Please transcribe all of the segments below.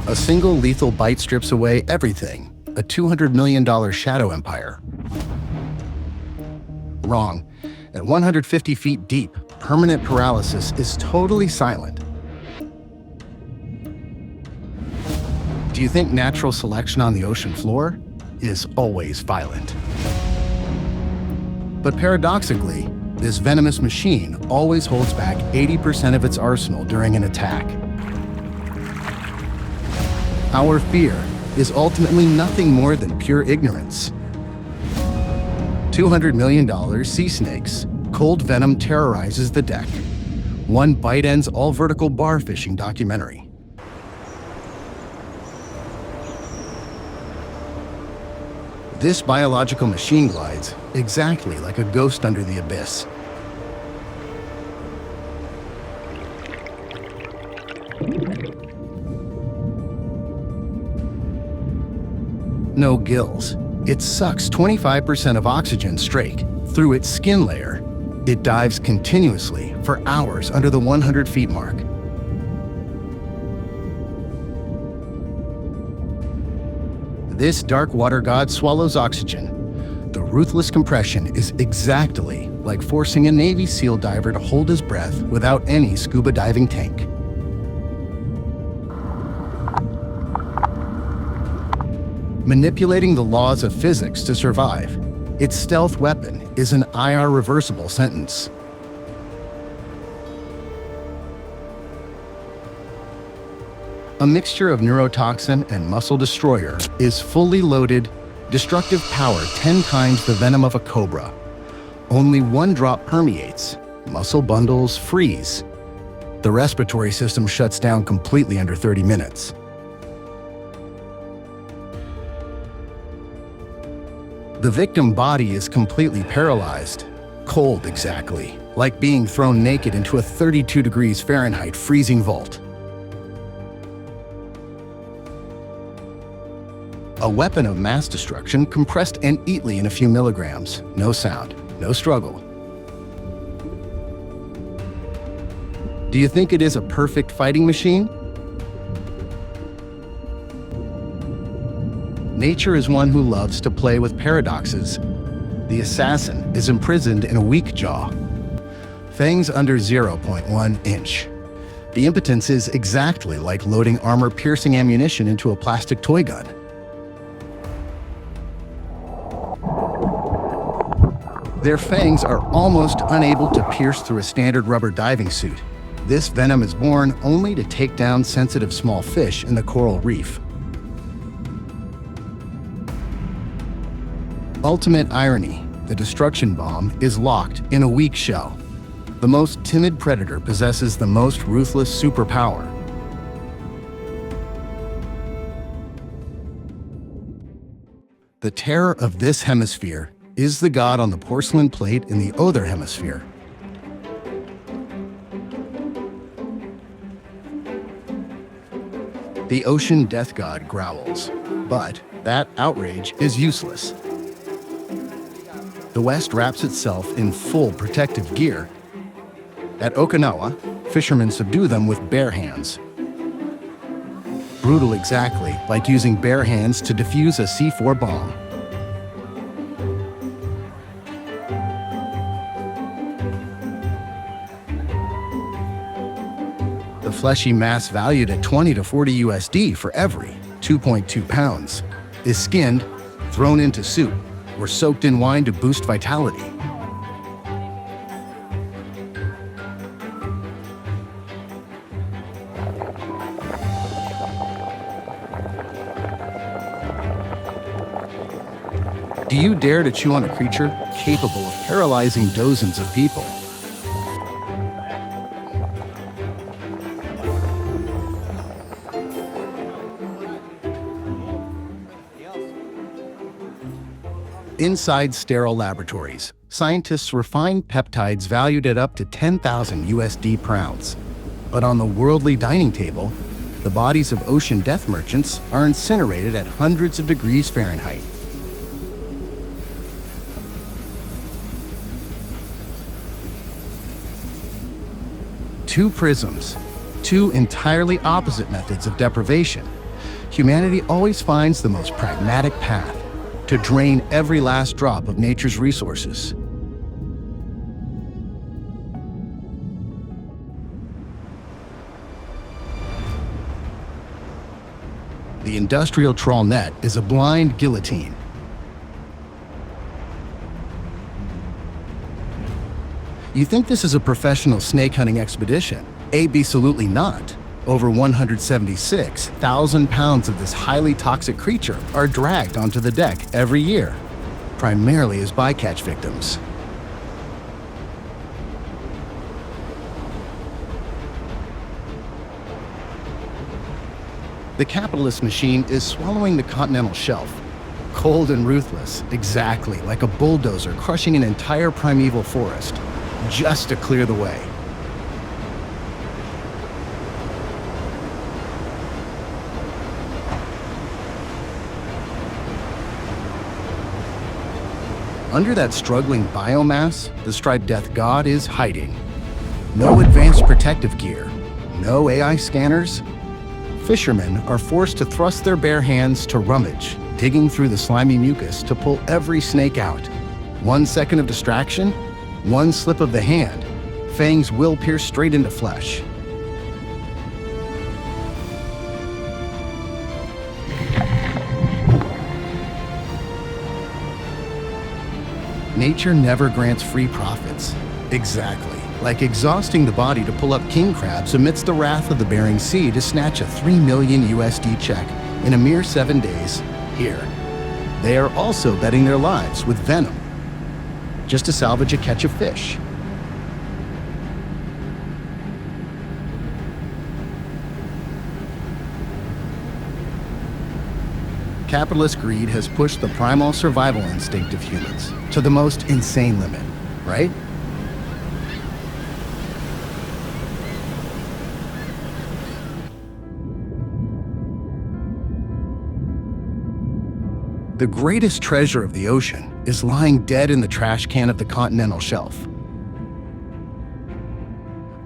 A single lethal bite strips away everything. A $200 million shadow empire. Wrong. At 150 feet deep, permanent paralysis is totally silent. Do you think natural selection on the ocean floor is always violent? But paradoxically, this venomous machine always holds back 80% of its arsenal during an attack. Our fear is ultimately nothing more than pure ignorance. $200 million sea snakes. Cold venom terrorizes the deck. One bite ends all vertical bar fishing documentary. This biological machine glides exactly like a ghost under the abyss. No gills. It sucks 25% of oxygen straight through its skin layer. It dives continuously for hours under the 100 feet mark. This dark water god swallows oxygen. The ruthless compression is exactly like forcing a Navy SEAL diver to hold his breath without any scuba diving tank. Manipulating the laws of physics to survive, its stealth weapon is an IR reversible sentence. A mixture of neurotoxin and muscle destroyer is fully loaded, destructive power 10 times the venom of a cobra. Only one drop permeates, muscle bundles freeze. The respiratory system shuts down completely under 30 minutes. The victim body is completely paralyzed, cold exactly, like being thrown naked into a 32 degrees Fahrenheit freezing vault. A weapon of mass destruction compressed and neatly in a few milligrams. No sound, no struggle. Do you think it is a perfect fighting machine? Nature is one who loves to play with paradoxes. The assassin is imprisoned in a weak jaw. Fangs under 0.1 inch. The impotence is exactly like loading armor-piercing ammunition into a plastic toy gun. Their fangs are almost unable to pierce through a standard rubber diving suit. This venom is born only to take down sensitive small fish in the coral reef. Ultimate irony, the destruction bomb is locked in a weak shell. The most timid predator possesses the most ruthless superpower. The terror of this hemisphere is the god on the porcelain plate in the other hemisphere. The ocean death god growls, but that outrage is useless. The West wraps itself in full protective gear. At Okinawa, fishermen subdue them with bare hands. Brutal exactly like using bare hands to defuse a C4 bomb. The fleshy mass valued at 20 to 40 USD for every 2.2 pounds is skinned, thrown into soup, or soaked in wine to boost vitality. Do you dare to chew on a creature capable of paralyzing dozens of people? Inside sterile laboratories, scientists refine peptides valued at up to 10,000 USD per ounce. But on the worldly dining table, the bodies of ocean death merchants are incinerated at hundreds of degrees Fahrenheit. Two prisms, two entirely opposite methods of deprivation, humanity always finds the most pragmatic path to drain every last drop of nature's resources. The industrial trawl net is a blind guillotine. You think this is a professional snake hunting expedition? Absolutely not. Over 176,000 pounds of this highly toxic creature are dragged onto the deck every year, primarily as bycatch victims. The capitalist machine is swallowing the continental shelf, cold and ruthless, exactly like a bulldozer crushing an entire primeval forest, just to clear the way. Under that struggling biomass, the striped death god is hiding. No advanced protective gear, no AI scanners. Fishermen are forced to thrust their bare hands to rummage, digging through the slimy mucus to pull every snake out. 1 second of distraction, one slip of the hand, fangs will pierce straight into flesh. Nature never grants free profits. Exactly. Like exhausting the body to pull up king crabs amidst the wrath of the Bering Sea to snatch a $3 million USD check in a mere 7 days here. They are also betting their lives with venom, just to salvage a catch of fish. Capitalist greed has pushed the primal survival instinct of humans to the most insane limit, right? The greatest treasure of the ocean is lying dead in the trash can of the continental shelf.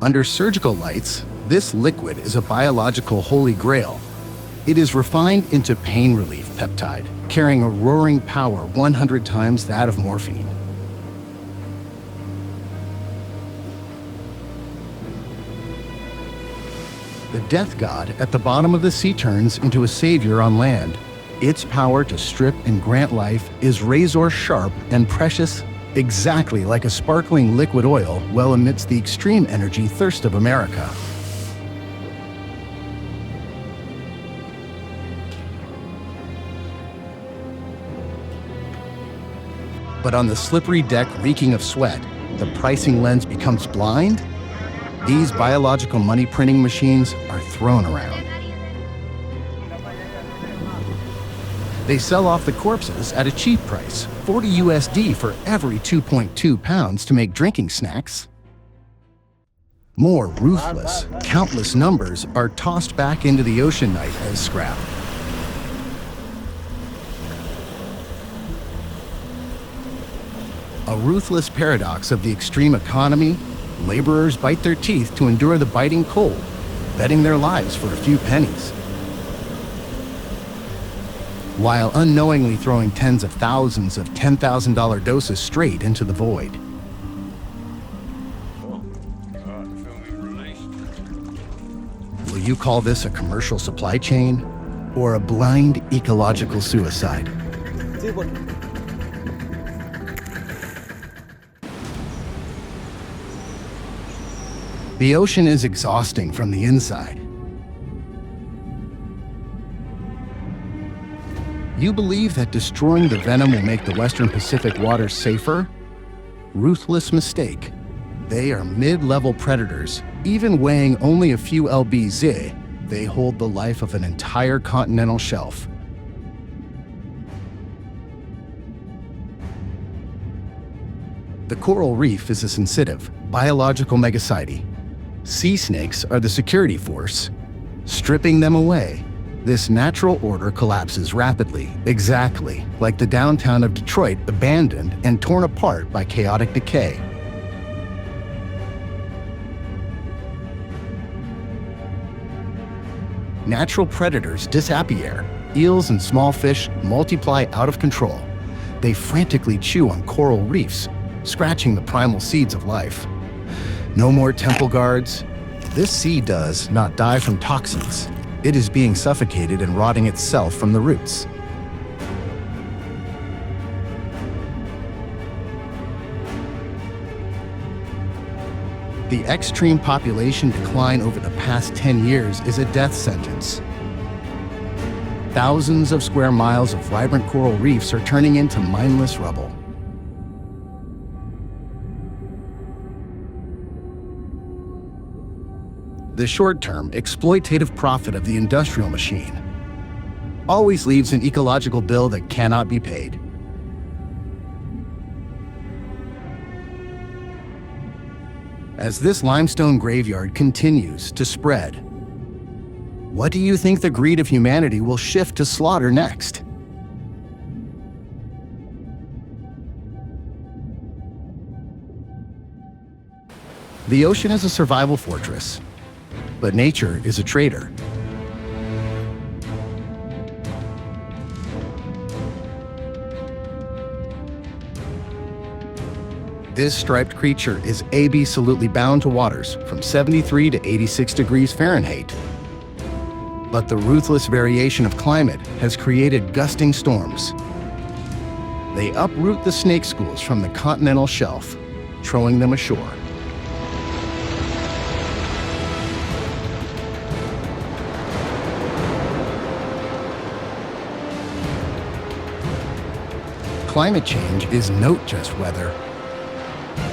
Under surgical lights, this liquid is a biological holy grail. It is refined into pain relief peptide, carrying a roaring power 100 times that of morphine. The death god at the bottom of the sea turns into a savior on land. Its power to strip and grant life is razor sharp and precious, exactly like a sparkling liquid oil well amidst the extreme energy thirst of America. But on the slippery deck reeking of sweat, the pricing lens becomes blind. These biological money printing machines are thrown around. They sell off the corpses at a cheap price, 40 USD for every 2.2 pounds to make drinking snacks. More ruthless, countless numbers are tossed back into the ocean night as scrap. A ruthless paradox of the extreme economy, laborers bite their teeth to endure the biting cold, betting their lives for a few pennies, while unknowingly throwing tens of thousands of $10,000 doses straight into the void. Will you call this a commercial supply chain or a blind ecological suicide? The ocean is exhausting from the inside. You believe that destroying the venom will make the Western Pacific waters safer? Ruthless mistake. They are mid-level predators. Even weighing only a few lbz, they hold the life of an entire continental shelf. The coral reef is a sensitive, biological megacity. Sea snakes are the security force. Stripping them away, this natural order collapses rapidly, exactly like the downtown of Detroit abandoned and torn apart by chaotic decay. natural predators disappear. Eels and small fish multiply out of control. They frantically chew on coral reefs, scratching the primal seeds of life. No more temple guards. This sea does not die from toxins. It is being suffocated and rotting itself from the roots. The extreme population decline over the past 10 years is a death sentence. Thousands of square miles of vibrant coral reefs are turning into mindless rubble. The short-term, exploitative profit of the industrial machine always leaves an ecological bill that cannot be paid. As this limestone graveyard continues to spread, what do you think the greed of humanity will shift to slaughter next? The ocean is a survival fortress, but nature is a traitor. This striped creature is absolutely bound to waters from 73 to 86 degrees Fahrenheit. But the ruthless variation of climate has created gusting storms. They uproot the snake schools from the continental shelf, throwing them ashore. Climate change is not just weather.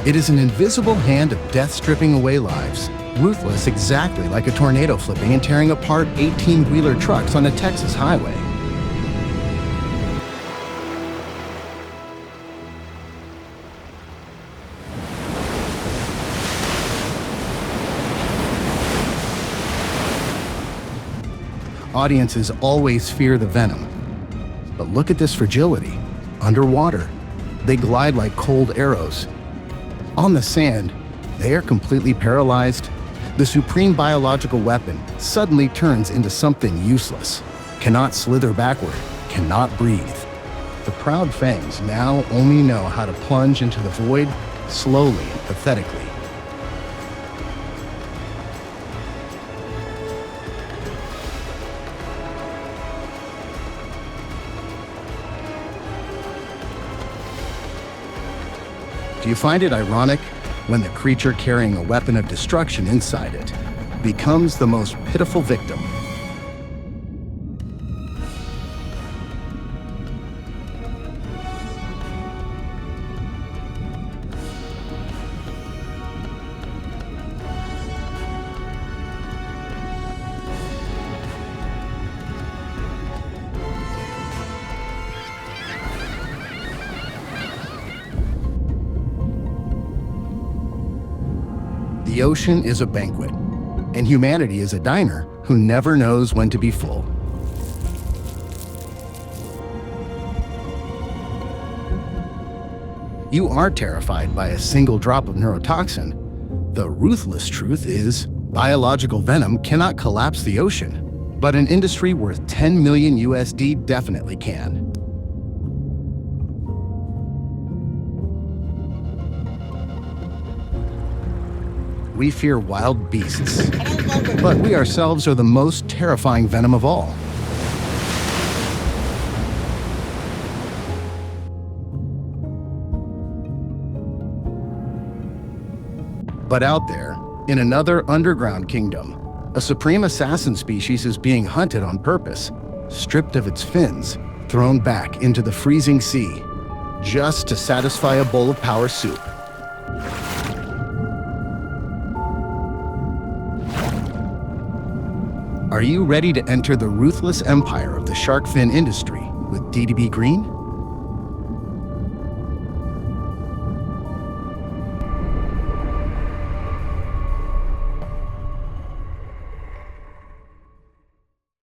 It is an invisible hand of death stripping away lives, ruthless exactly like a tornado flipping and tearing apart 18-wheeler trucks on a Texas highway. Audiences always fear the venom, but look at this fragility. Underwater, they glide like cold arrows. On the sand, they are completely paralyzed. The supreme biological weapon suddenly turns into something useless, cannot slither backward, cannot breathe. The proud fangs now only know how to plunge into the void slowly and pathetically. Do you find it ironic when the creature carrying a weapon of destruction inside it becomes the most pitiful victim? The ocean is a banquet, and humanity is a diner who never knows when to be full. You are terrified by a single drop of neurotoxin. The ruthless truth is, biological venom cannot collapse the ocean, but an industry worth 10 million USD definitely can. We fear wild beasts, but we ourselves are the most terrifying venom of all. But out there, in another underground kingdom, a supreme assassin species is being hunted on purpose, stripped of its fins, thrown back into the freezing sea, just to satisfy a bowl of power soup. Are you ready to enter the ruthless empire of the shark fin industry with DDB Green?